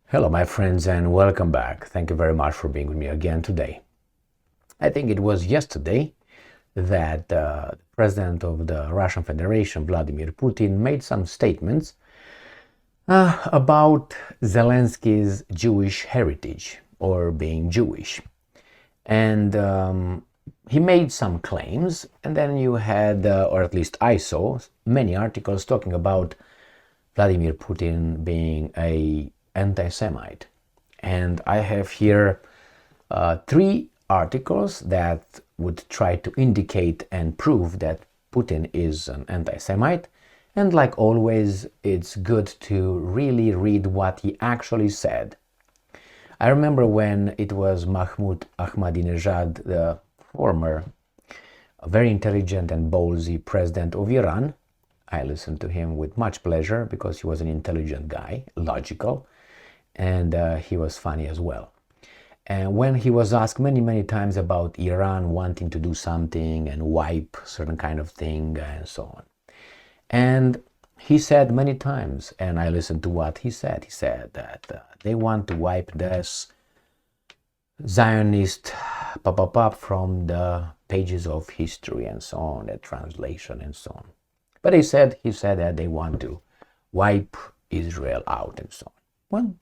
Hello, my friends, and welcome back. Thank you very much for being with me again today. I think it was yesterday that the president of the Russian Federation, Vladimir Putin, made some statements about Zelensky's Jewish heritage or being Jewish. And he made some claims, and then you had, or at least I saw, many articles talking about Vladimir Putin being an anti-Semite. And I have here three articles that would try to indicate and prove that Putin is an anti-Semite. And like always, it's good to really read what he actually said. I remember when it was Mahmoud Ahmadinejad, the former very intelligent and ballsy president of Iran. I listened to him with much pleasure because he was an intelligent guy, logical, and he was funny as well. And when he was asked many times about Iran wanting to do something and wipe certain kind of thing and so on. And he said many times, and I listened to what he said that they want to wipe this Zionist from the pages of history and so on, the translation and so on. But he said that they want to wipe Israel out and so on. Well,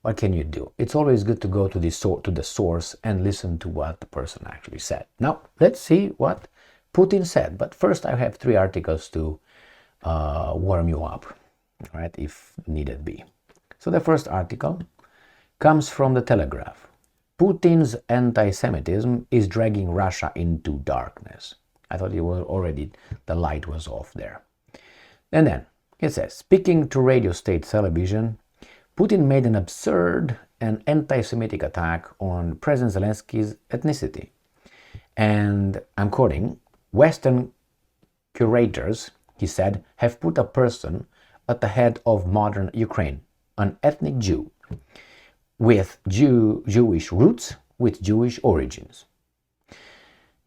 what can you do? It's always good to go to the source and listen to what the person actually said. Now, let's see what Putin said. But first, I have three articles to warm you up, right, if needed be. So the first article comes from the Telegraph. Putin's anti-Semitism is dragging Russia into darkness. I thought it was already, the light was off there. And then it says, speaking to radio state television, Putin made an absurd and anti-Semitic attack on President Zelensky's ethnicity. And I'm quoting, Western curators, he said, have put a person at the head of modern Ukraine, an ethnic Jew, with Jewish roots, with Jewish origins,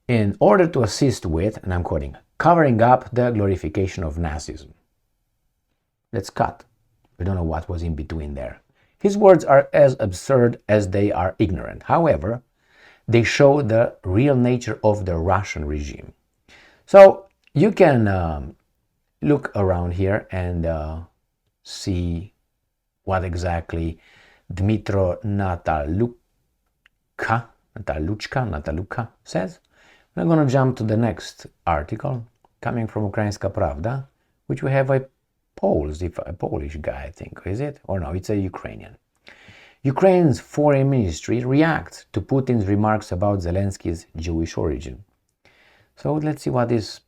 in order to assist with, and I'm quoting, covering up the glorification of Nazism. Let's cut. We don't know what was in between there. His words are as absurd as they are ignorant. However, they show the real nature of the Russian regime. So you can look around here and see what exactly Dmitro Nataluka says. I'm going to jump to the next article coming from Ukrainska Pravda, which we have a Polish guy, I think, is it? Or no, it's a Ukrainian. Ukraine's foreign ministry reacts to Putin's remarks about Zelensky's Jewish origin. So let's see what this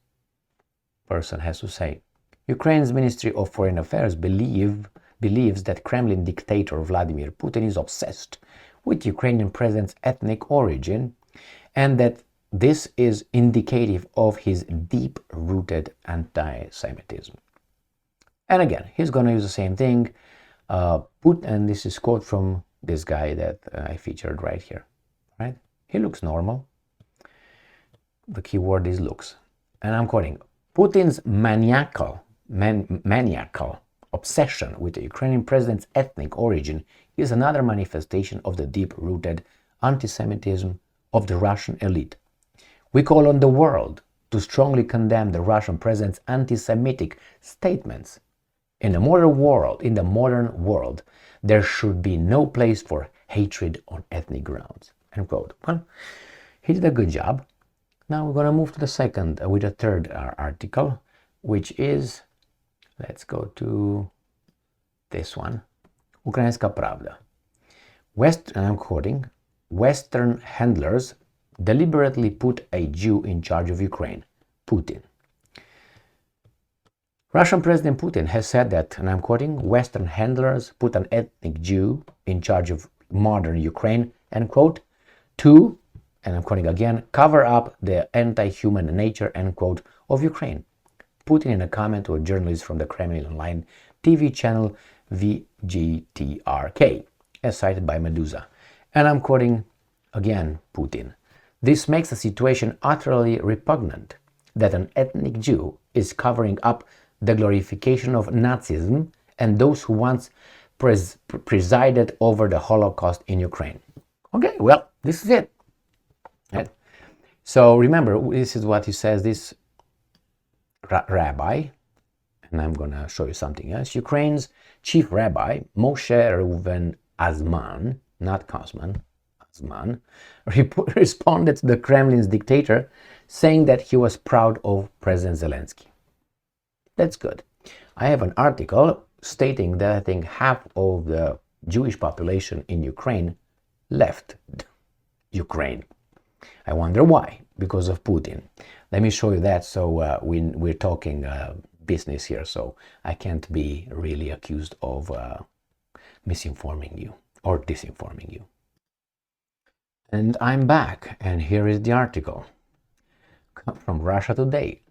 person has to say. Ukraine's Ministry of Foreign Affairs believes that Kremlin dictator Vladimir Putin is obsessed with Ukrainian president's ethnic origin and that this is indicative of his deep-rooted anti-Semitism. And again, he's going to use the same thing, and this is quote from this guy that I featured right here, right? He looks normal. The key word is looks. And I'm quoting, Putin's maniacal obsession with the Ukrainian president's ethnic origin is another manifestation of the deep-rooted anti-Semitism of the Russian elite. We call on the world to strongly condemn the Russian president's anti-Semitic statements. In the modern world, there should be no place for hatred on ethnic grounds. End quote. Well, he did a good job. Now we're going to move to the third article, which is, let's go to this one, Ukrainska Pravda. And I'm quoting, Western handlers deliberately put a Jew in charge of Ukraine, Putin. Russian President Putin has said that, and I'm quoting, Western handlers put an ethnic Jew in charge of modern Ukraine, end quote, to, and I'm quoting again, cover up the anti-human nature, end quote, of Ukraine. Putin in a comment to a journalist from the Kremlin online TV channel VGTRK, as cited by Medusa. And I'm quoting again Putin. This makes the situation utterly repugnant that an ethnic Jew is covering up the glorification of Nazism and those who want presided over the Holocaust in Ukraine. Okay, well, this is it. Right? So remember, this is what he says, this rabbi, and I'm going to show you something else. Ukraine's chief rabbi, Moshe Reuven Azman, not Kosman, Azman, responded to the Kremlin's dictator, saying that he was proud of President Zelensky. That's good. I have an article stating that I think half of the Jewish population in Ukraine left Ukraine. I wonder why. Because of Putin. Let me show you that. So we're talking business here, so I can't be really accused of misinforming you or disinforming you. And I'm back, and here is the article from Russia Today.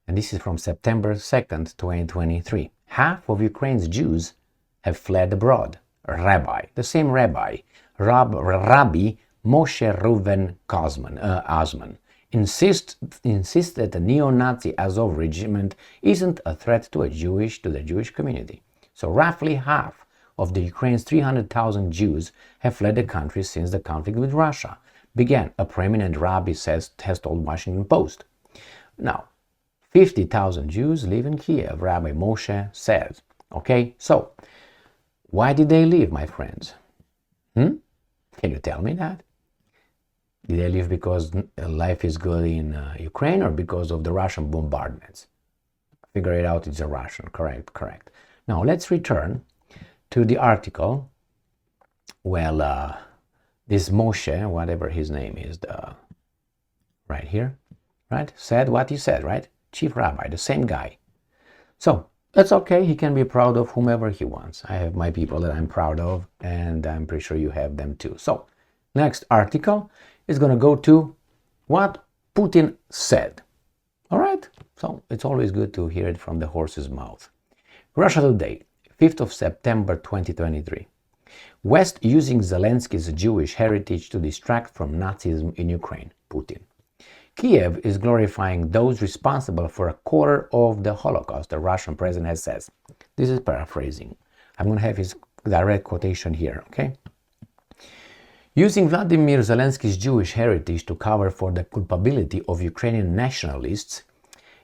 And this is from September 2nd, 2023. Half of Ukraine's Jews have fled abroad. Rabbi, the same rabbi, Rabbi Moshe Reuven Azman, insists that the neo-Nazi Azov regiment isn't a threat to the Jewish community. So roughly half of the Ukraine's 300,000 Jews have fled the country since the conflict with Russia began, a prominent rabbi has told Washington Post. Now, 50,000 Jews live in Kiev, Rabbi Moshe says. Okay, so why did they leave, my friends? Can you tell me that? Did they leave because life is good in Ukraine, or because of the Russian bombardments? Figure it out, it's a Russian, correct. Now let's return to the article. Well, this Moshe, whatever his name is, right here, right, said what he said, right? Chief rabbi, the same guy. So that's okay, he can be proud of whomever he wants. I have my people that I'm proud of, and I'm pretty sure you have them too. So next article is going to go to what Putin said. All right, so it's always good to hear it from the horse's mouth. Russia Today, 5th of September 2023. West using Zelensky's Jewish heritage to distract from Nazism in Ukraine, Putin. Kiev is glorifying those responsible for a quarter of the Holocaust, the Russian president has said. This is paraphrasing. I'm going to have his direct quotation here, okay? Using Vladimir Zelensky's Jewish heritage to cover for the culpability of Ukrainian nationalists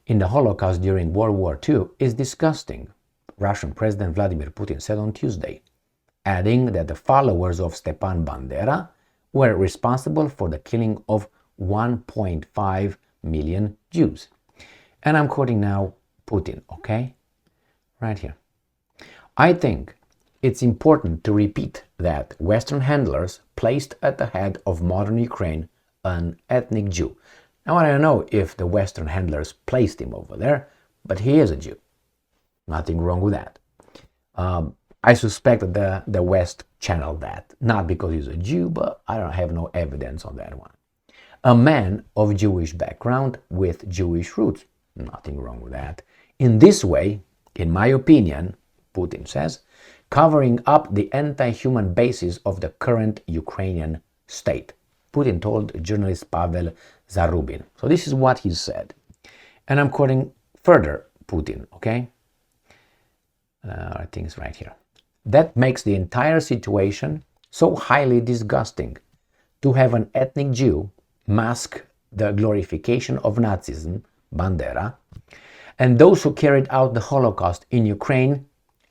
in the Holocaust during World War II is disgusting, Russian President Vladimir Putin said on Tuesday, adding that the followers of Stepan Bandera were responsible for the killing of 1.5 million Jews. And I'm quoting now Putin, okay? Right here. I think it's important to repeat that Western handlers placed at the head of modern Ukraine an ethnic Jew. Now, I don't know if the Western handlers placed him over there, but he is a Jew. Nothing wrong with that. I suspect that the West channeled that, not because he's a Jew, but I don't have no evidence on that one. A man of Jewish background with Jewish roots. Nothing wrong with that. In this way, in my opinion, Putin says, covering up the anti-human basis of the current Ukrainian state. Putin told journalist Pavel Zarubin. So this is what he said. And I'm quoting further Putin, okay? I think it's right here. That makes the entire situation so highly disgusting. To have an ethnic Jew mask the glorification of Nazism, Bandera, and those who carried out the Holocaust in Ukraine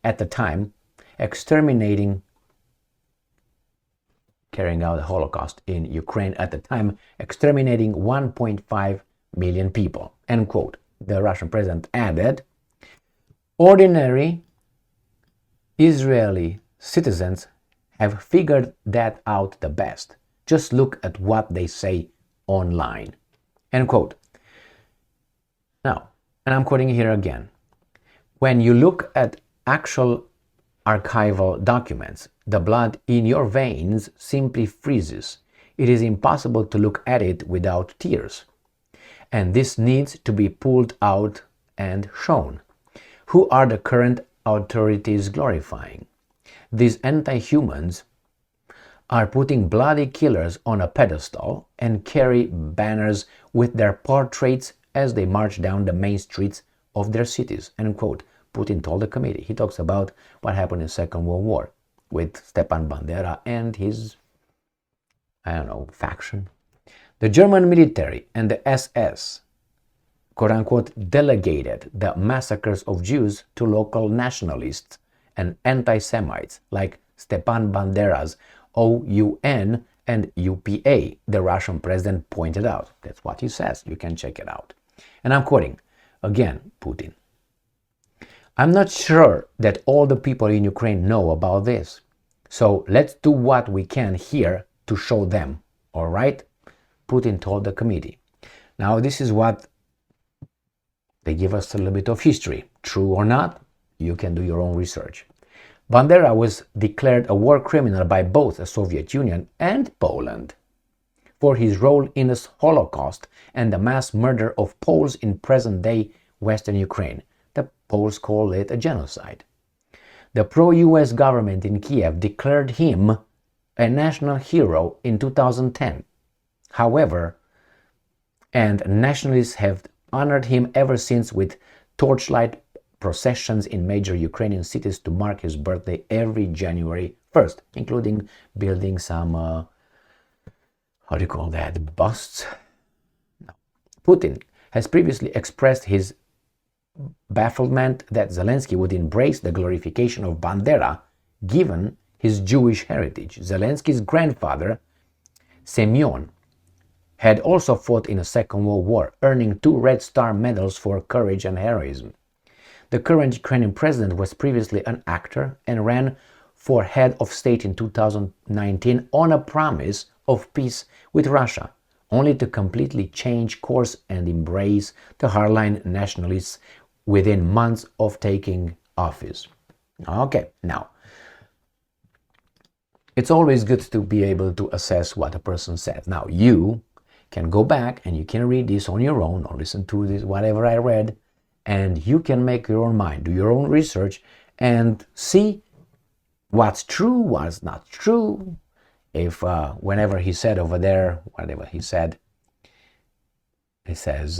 at the time, exterminating 1.5 million people, end quote. The Russian president added, ordinary Israeli citizens have figured that out the best. Just look at what they say online, end quote. Now, and I'm quoting here again, when you look at actual archival documents, the blood in your veins simply freezes. It is impossible to look at it without tears. And this needs to be pulled out and shown. Who are the current authorities glorifying? These anti-humans are putting bloody killers on a pedestal and carry banners with their portraits as they march down the main streets of their cities, end quote. Putin told the committee. He talks about what happened in the Second World War with Stepan Bandera and his, I don't know, faction. The German military and the SS, quote-unquote, delegated the massacres of Jews to local nationalists and anti-Semites like Stepan Bandera's OUN and UPA, the Russian president pointed out. That's what he says. You can check it out. And I'm quoting, again, Putin. I'm not sure that all the people in Ukraine know about this. So let's do what we can here to show them. All right? Putin told the committee. Now, this is what they give us a little bit of history. True or not, you can do your own research. Bandera was declared a war criminal by both the Soviet Union and Poland for his role in the Holocaust and the mass murder of Poles in present-day Western Ukraine. The Poles call it a genocide. The pro-US government in Kiev declared him a national hero in 2010. However, and nationalists have honored him ever since with torchlight processions in major Ukrainian cities to mark his birthday every January 1st, including building some, how do you call that, busts? No. Putin has previously expressed his bafflement that Zelensky would embrace the glorification of Bandera given his Jewish heritage. Zelensky's grandfather, Semyon, had also fought in the Second World War, earning 2 Red Star medals for courage and heroism. The current Ukrainian president was previously an actor and ran for head of state in 2019 on a promise of peace with Russia, only to completely change course and embrace the hardline nationalists within months of taking office. Okay, now, it's always good to be able to assess what a person said. Now, you can go back and you can read this on your own or listen to this, whatever I read, and you can make your own mind, do your own research and see what's true, what's not true. If whenever he said over there, whatever he said, it says,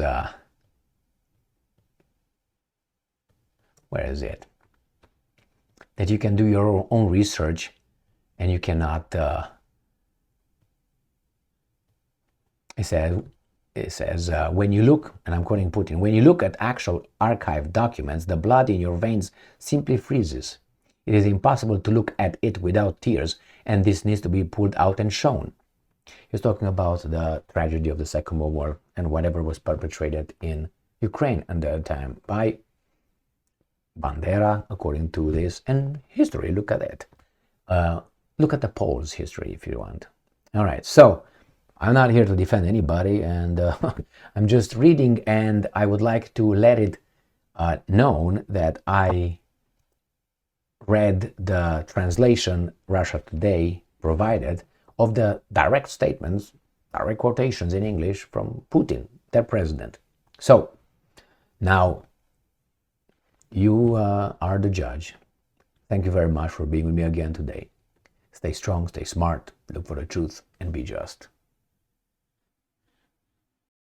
where is it? That you can do your own research and you cannot, it says, when you look, and I'm quoting Putin, when you look at actual archived documents, the blood in your veins simply freezes. It is impossible to look at it without tears, and this needs to be pulled out and shown. He's talking about the tragedy of the Second World War and whatever was perpetrated in Ukraine at that time by Bandera, according to this, and history, look at it. Look at the Poles' history if you want. All right, so I'm not here to defend anybody, and I'm just reading, and I would like to let it known that I read the translation Russia Today provided of the direct statements, direct quotations in English from Putin, their president. So now you are the judge. Thank you very much for being with me again today. Stay strong, stay smart, look for the truth, and be just.